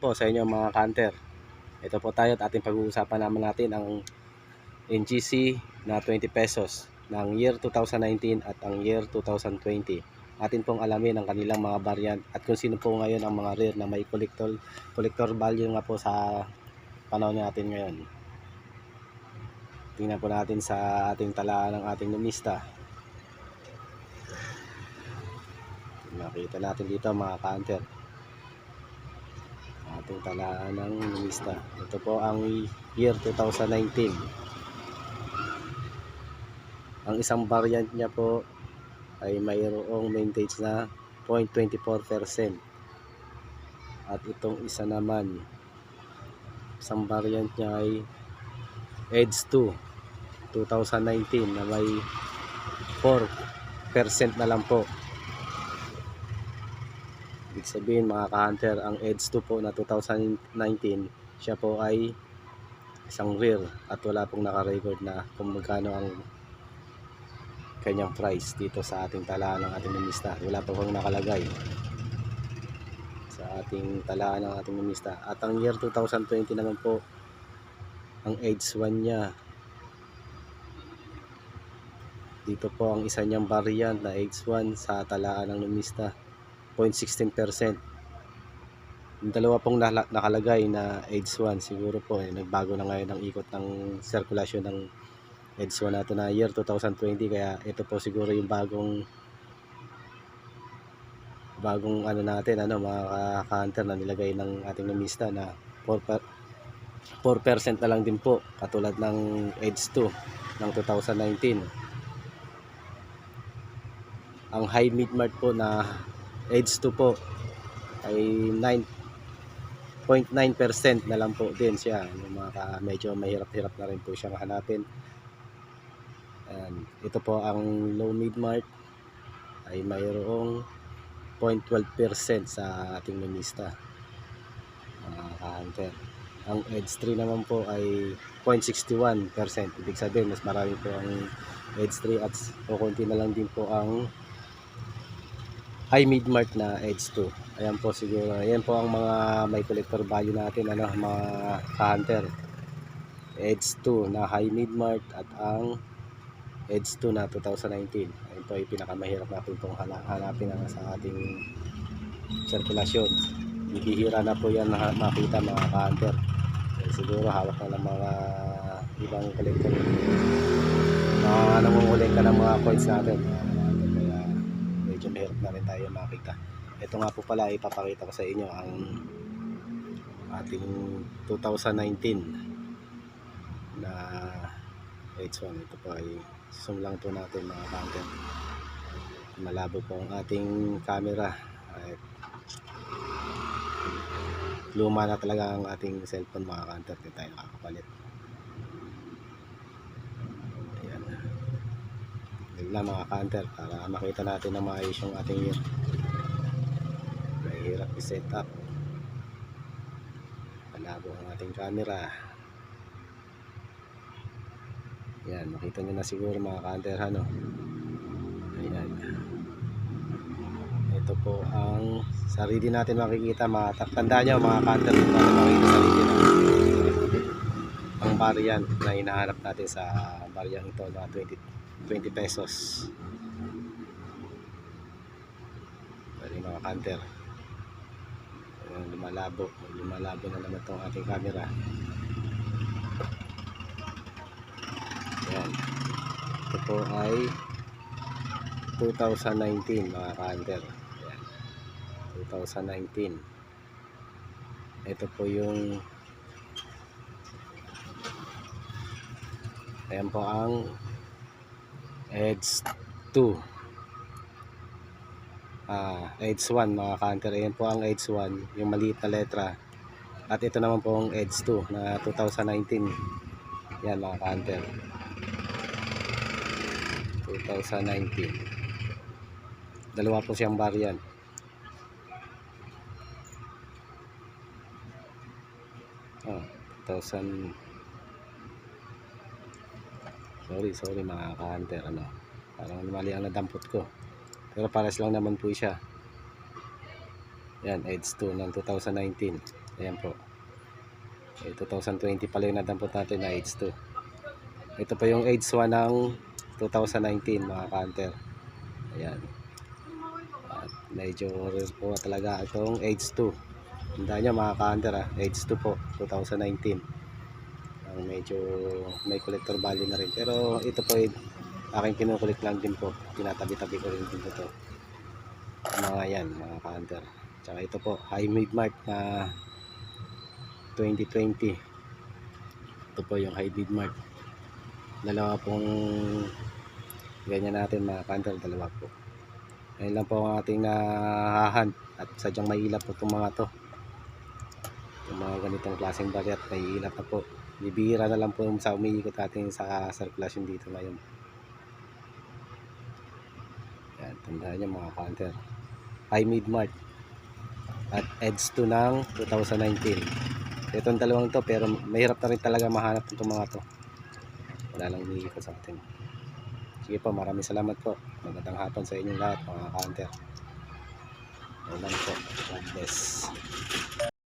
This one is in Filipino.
po sa inyo mga kanter. Ito po tayo at ating pag-uusapan natin ang NGC na 20 pesos ng year 2019 at ang year 2020. Atin pong alamin ang kanilang mga variant at kung sino po ngayon ang mga rare na may collector value nga po sa panahon natin ngayon. Tingnan po natin sa ating talaan ng ating numista. Makita natin dito mga kanter ating talaan ng numista. Ito po ang year 2019. Ang isang variant niya po ay mayroong vintage na 0.24%. At itong isa naman, isang variant niya ay Edge 2 2019 na may 4% na lang po. Ibig sabihin mga ka-hunter, ang Edge 2 po na 2019, siya po ay isang rare at wala pong naka-record na kung magkano ang kanyang price dito sa ating talaan ng ating numista. Wala pa pong nakalagay sa ating talaan ng ating numista. At ang year 2020 naman po, ang Edge 1 niya, dito po ang isa niyang variant na Edge 1 sa talaan ng numista, 0.16%. Yung dalawa pong nakalagay na Edge 1, siguro po nagbago na ngayon ang ikot ng sirkulasyon ng Edge 1 natin na year 2020, kaya ito po siguro yung bagong ano natin, mga ka-hunter na nilagay ng ating numista na 4% na lang din po, katulad ng Edge 2 ng 2019. Ang high mid-mart po na Edge 2 po ay 9.9% na lang po din siya. Medyo mahirap-hirap na rin po siyang hanapin. Ito po ang low mid-mart ay mayroong 0.12% sa ating numista, mga ka-hunter. Ang Edge 3 naman po ay 0.61%. Ibig sabihin mas marami po ang Edge 3 at kukunti na lang din po ang high mid-mart na Edge 2. Ayan po siguro. Ayan po ang mga may collector value natin, mga ka-hunter. Edge 2 na high mid-mart at ang Edge 2 na 2019. Ayan po ay pinakamahirap natin pong hanapin sa ating sirkulasyon. Bibihira na po yan makita mga ka-hunter. Siguro hawak na ng mga ibang collector, mga nangungulekta ng mga coins natin. Kaya medyo mahirap na rin tayo makita. Ito nga po pala, ipapakita ko sa inyo ang ating 2019 na H1. Ito po ay zoom lang po natin mga ka-hunter. Malabo po ang ating camera at luma na talaga ang ating cellphone mga ka-hunter. Hindi tayo nakakapalit. Ayan. Bigla mga ka-hunter para makita natin na maayos yung ating year. Mahirap i-set up. Malabo ang ating camera. Ayan, makita nyo na siguro mga ka-hunter, Ayan. Ito po ang sarili natin makikita. Tandaan nyo mga ka-hunter, para makita sarili natin ang variant na hinahanap natin sa variant ito na 20 pesos. Bali mga ka-hunter, lumalabo na naman itong ating camera. Ayan. Ito po ay 2019 mga ka-hunter. Ayan. 2019. Ito po yung ayan po ang Edge 2. Edge 1 mga ka-hunter. Ayan po ang Edge 1, yung maliit na letra. At ito naman po ang Edge 2 na 2019. Yan mga ka-hunter, 2019. Dalawa po siyang variant. Oh, 2000. Sorry mga ka-hunter, parang mali ang nadampot ko. Pero pares lang naman po siya. Yan, Edge 2 ng 2019. Ayan po. 2020 pala yung nadampot natin na AIDS 2. Ito pa yung AIDS 1 ng 2019 mga ka-hunter. Ayan. At medyo rare po talaga itong AIDS 2. Tandaan nyo mga ka-hunter AIDS 2 po 2019. Ang medyo may collector value na rin. Pero ito po ay aking kinukulit lang din po. Tinatabi-tabi ko rin din po ito. Mga yan mga ka-hunter. Tsaka ito po high mid-mark na 2020. Ito po yung high mid-mark. Dalawa pong ganyan natin mga ka-hunter. Dalawa po. Ayun lang po ang ating nahahunt. At sadyang may ilap po itong mga to. Yung mga ganitong klaseng bali at may ilap na po. Bibihira na lang po sa umiikot natin sa circulation dito ngayon. Yan, tandaan nyo mga ka-hunter. High mid-mark at edge 2 ng 2019. Itong dalawang to pero mahirap na rin talaga mahanap itong mga to. Wala lang umiikot sa atin. Sige po, maraming salamat po. Magandang hapon sa inyong lahat mga ka-hunter. Wala po. God bless.